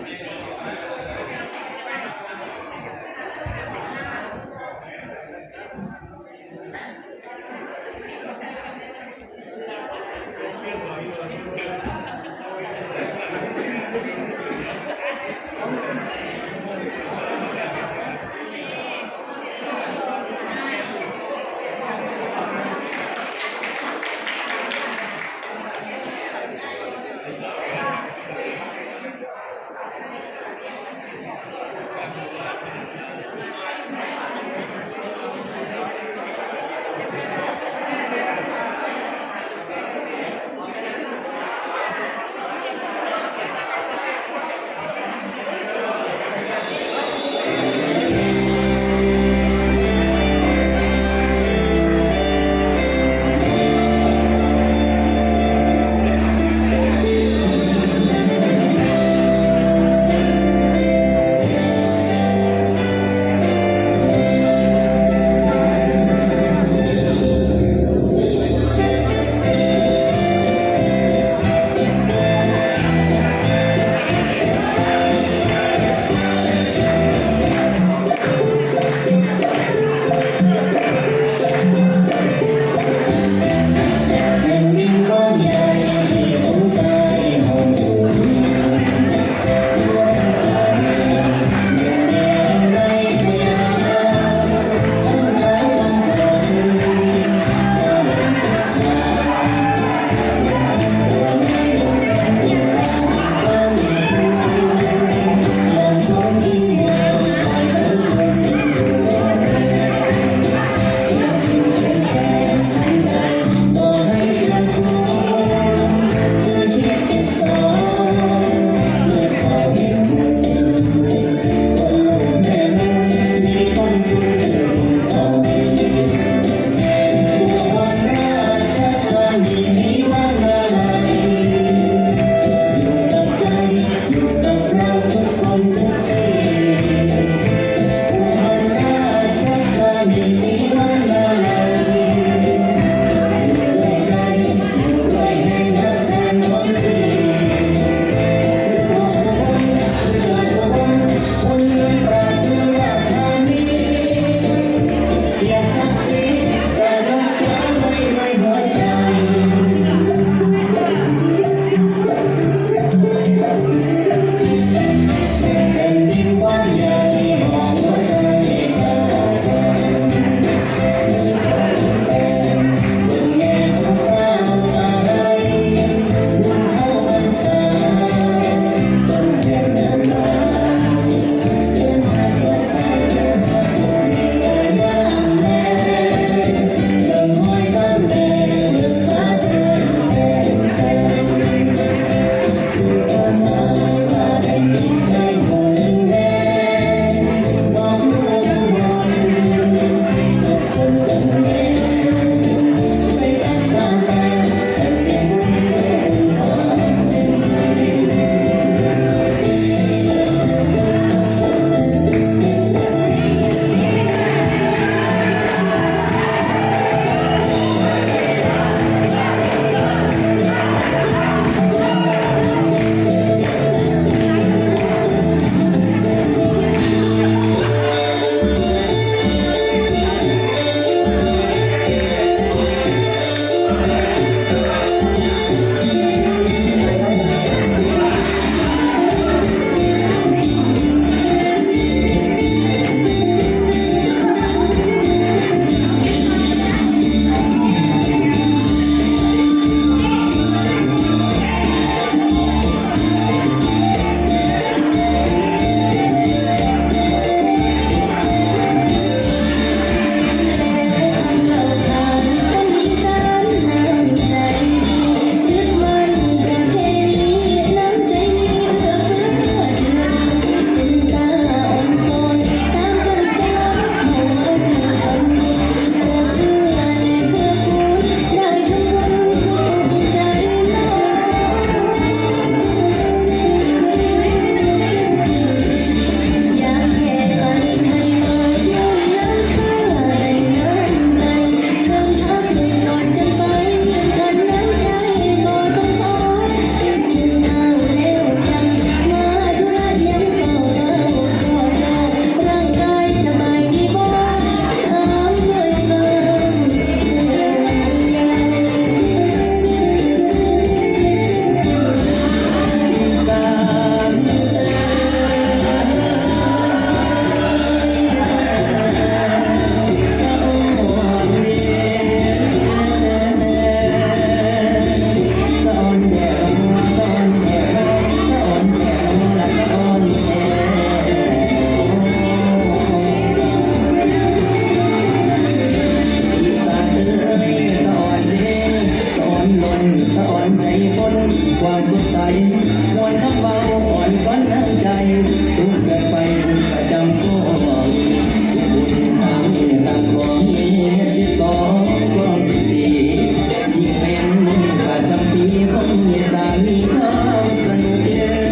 เ อ่อนใจคนความสดใสมวลน้ำเบาอ่อนก้อนน้ำใจทุกเกิดไปบุญประจำก็บุญทางตามของ12ก็14ยิ่งเป็นบุญประจำปีคนอีสานมีความสนุกเยอะ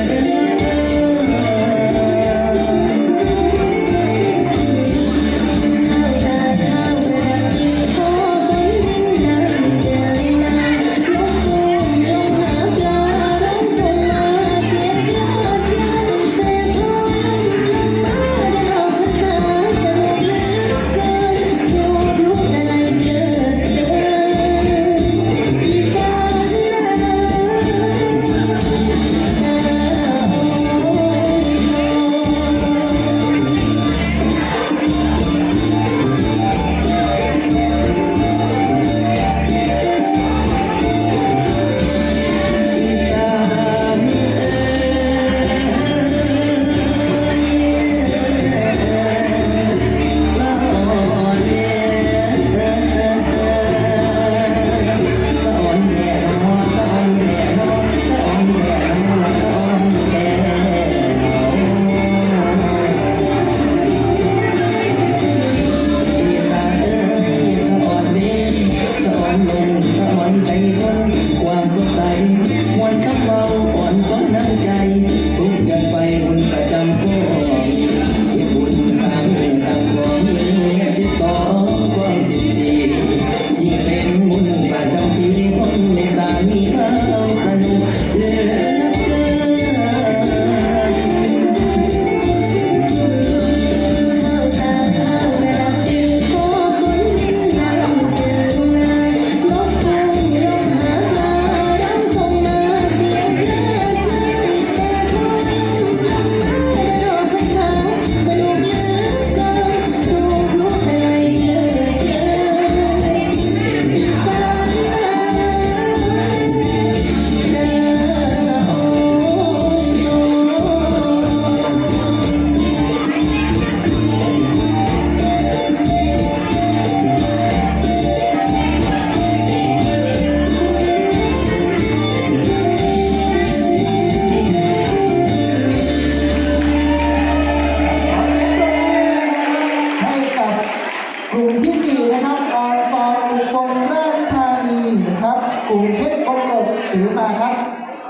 กลุ่มที่4นะครับอซอยอุบลราชธานีนะครับกลุ่มเพชรมงกฎศรีมาครับ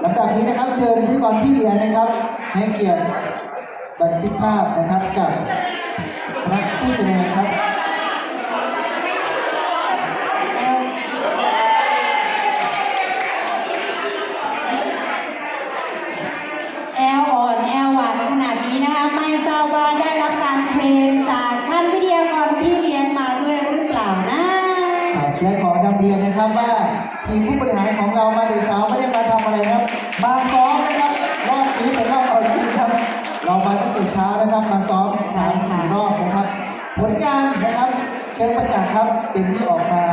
ลำดับนี้นะครับเชิญพิธีกรพี่เลี้ยงนะครับให้เกียรติบันทึกภาพนะครับกับคณะผู้แสดงครับแอลอ่อนแอลหวานขนาดนี้นะคะไม่ทราบว่าได้รับการเทรนจากท่านวิทยากรพี่เลี้ยงมาด้วยหรือเปล่านะครับและขอนำเรียนนะครับว่าทีมผู้บริหารของเรามาในเช้าไม่ได้มาทำอะไรครับมาซ้อมนะครับรอบนี้เป็นรอบเอาจริงครับเรามาตั้งแต่เช้านะครับมาซ้อม3-4 รอบนะครับผลงานนะครับเชิญประจักษ์ครับเป็นที่ออกมา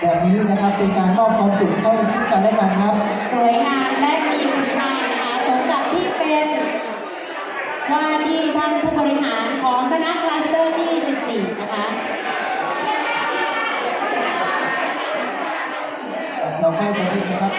แบบนี้นะครับเป็นการมอบความสุขให้ซึ่งกันและกันครับสวยงามและมีคุณค่านะคะสมกับที่เป็นว่าที่ท่านผู้บริหารของคณะคลัสเตอร์ที่14นะคะเราเข้าไปที่นะครับ